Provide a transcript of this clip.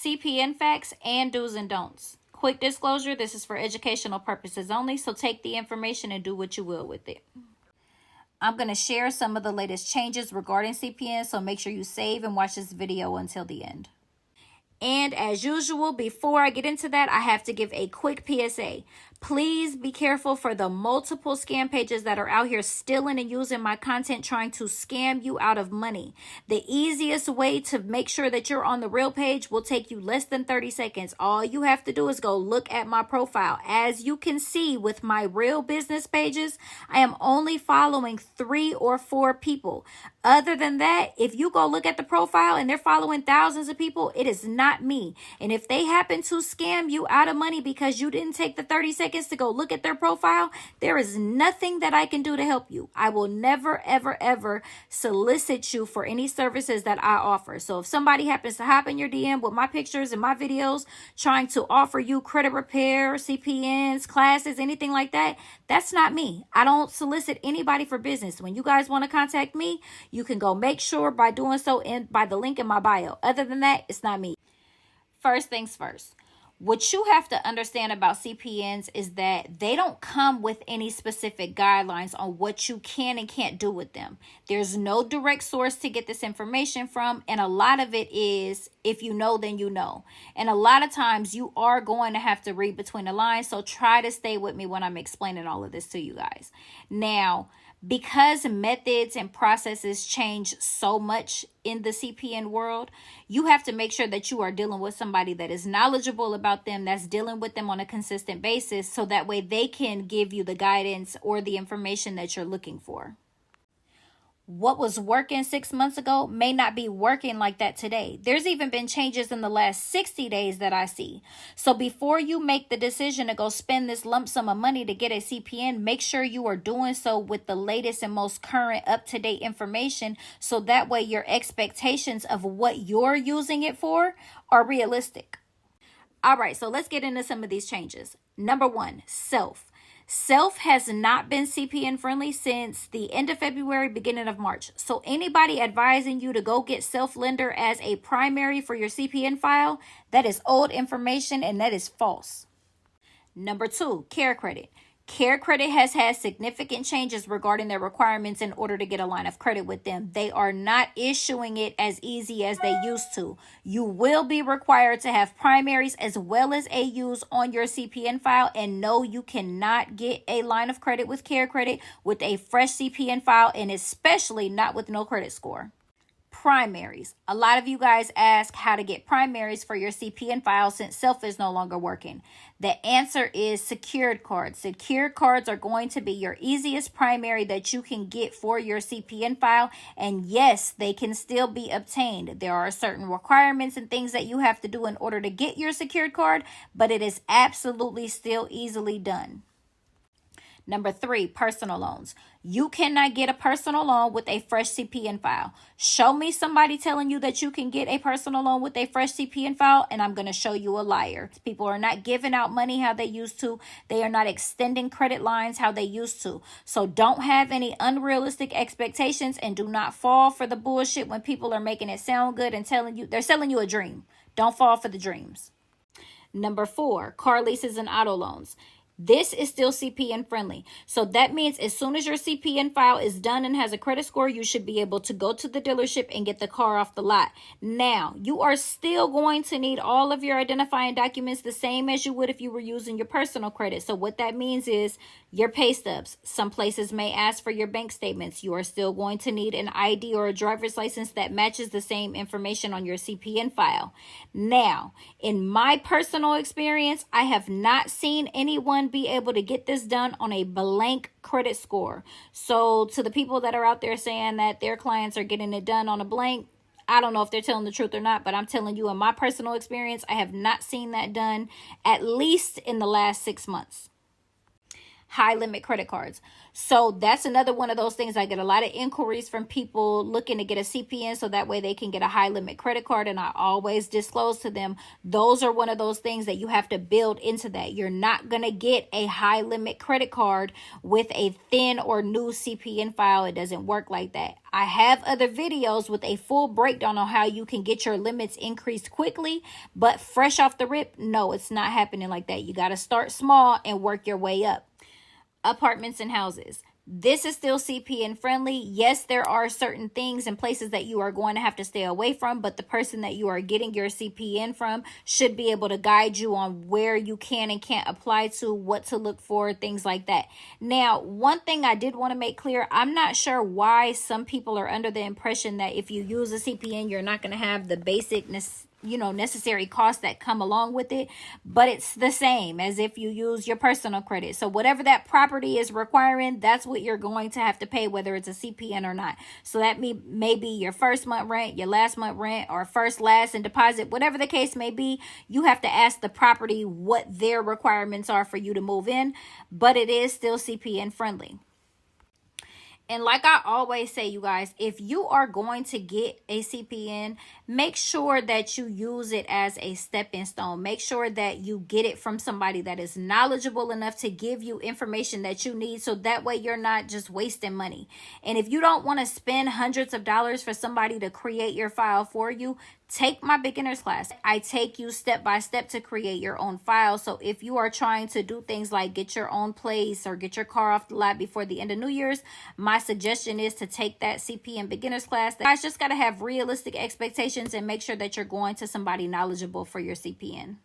CPN facts and do's and don'ts. Quick disclosure, this is for educational purposes only, so take the information and do what you will with it. I'm going to share some of the latest changes regarding CPN, so make sure you save and watch this video until the end. And as usual, before I get into that, I have to give a quick PSA. Please be careful for the multiple scam pages that are out here stealing and using my content, trying to scam you out of money. The easiest way to make sure that you're on the real page will take you less than 30 seconds. All you have to do is go look at my profile. As you can see with my real business pages, I am only following 3 or 4 people. Other than that, if you go look at the profile and they're following thousands of people, it is not me. And if they happen to scam you out of money because you didn't take the 30 seconds to go look at their profile, there is nothing that I can do to help you. I will never, ever, ever solicit you for any services that I offer. So if somebody happens to hop in your DM with my pictures and my videos trying to offer you credit repair, CPNs, classes, anything like that, that's not me. I don't solicit anybody for business. When you guys want to contact me, you can go make sure by doing so by the link in my bio. Other than that, it's not me. First things first. What you have to understand about CPNs is that they don't come with any specific guidelines on what you can and can't do with them. There's no direct source to get this information from, and a lot of it is if you know, then you know. And a lot of times you are going to have to read between the lines, so try to stay with me when I'm explaining all of this to you guys. Now, because methods and processes change so much in the CPN world, you have to make sure that you are dealing with somebody that is knowledgeable about them, that's dealing with them on a consistent basis, so that way they can give you the guidance or the information that you're looking for. What was working 6 months ago may not be working like that today. There's even been changes in the last 60 days that I see. So before you make the decision to go spend this lump sum of money to get a CPN, make sure you are doing so with the latest and most current up-to-date information, so that way your expectations of what you're using it for are realistic. All right, so let's get into some of these changes. Number 1, self. Self has not been CPN friendly since the end of February, beginning of March. So anybody advising you to go get Self Lender as a primary for your CPN file, that is old information and that is false. Number 2, Care Credit. Care Credit has had significant changes regarding their requirements in order to get a line of credit with them. They are not issuing it as easy as they used to. You will be required to have primaries as well as AUs on your CPN file. And no, you cannot get a line of credit with Care Credit with a fresh CPN file, and especially not with no credit score. Primaries. A lot of you guys ask how to get primaries for your CPN file since Self is no longer working. The answer is secured cards. Secured cards are going to be your easiest primary that you can get for your CPN file. And yes, they can still be obtained. There are certain requirements and things that you have to do in order to get your secured card, but it is absolutely still easily done. Number 3, personal loans. You cannot get a personal loan with a fresh CPN file. Show me somebody telling you that you can get a personal loan with a fresh CPN file, and I'm going to show you a liar. People are not giving out money how they used to. They are not extending credit lines how they used to. So don't have any unrealistic expectations, and do not fall for the bullshit when people are making it sound good and telling you they're selling you a dream. Don't fall for the dreams. Number 4, car leases and auto loans. This is still CPN friendly. So that means as soon as your CPN file is done and has a credit score, you should be able to go to the dealership and get the car off the lot. Now, you are still going to need all of your identifying documents the same as you would if you were using your personal credit. So what that means is your pay stubs. Some places may ask for your bank statements. You are still going to need an ID or a driver's license that matches the same information on your CPN file. Now, in my personal experience, I have not seen anyone be able to get this done on a blank credit score. So to the people that are out there saying that their clients are getting it done on a blank, I don't know if they're telling the truth or not, but I'm telling you, in my personal experience, I have not seen that done, at least in the last 6 months. high limit credit cards. So that's another one of those things. I get a lot of inquiries from people looking to get a CPN so that way they can get a high limit credit card, and I always disclose to them those are one of those things that you have to build into that. You're not going to get a high limit credit card with a thin or new CPN file. It doesn't work like that. I have other videos with a full breakdown on how you can get your limits increased quickly, but fresh off the rip, no, it's not happening like that. You got to start small and work your way up. Apartments and houses. This is still CPN friendly. Yes, there are certain things and places that you are going to have to stay away from, but the person that you are getting your CPN from should be able to guide you on where you can and can't apply to, what to look for, things like that. Now, one thing I did want to make clear, I'm not sure why some people are under the impression that if you use a CPN, you're not going to have the basic necessary costs that come along with it, but it's the same as if you use your personal credit. So whatever that property is requiring, that's what you're going to have to pay, whether it's a CPN or not. So that may be your first month rent, your last month rent, or first, last, and deposit, whatever the case may be. You have to ask the property what their requirements are for you to move in, but it is still CPN friendly. And like I always say, you guys, if you are going to get a CPN, make sure that you use it as a stepping stone. Make sure that you get it from somebody that is knowledgeable enough to give you information that you need, so that way you're not just wasting money. And if you don't want to spend hundreds of dollars for somebody to create your file for you, take my beginner's class. I take you step by step to create your own file. So if you are trying to do things like get your own place or get your car off the lot before the end of New Year's, my suggestion is to take that CPN beginner's class. You guys just got to have realistic expectations and make sure that you're going to somebody knowledgeable for your CPN.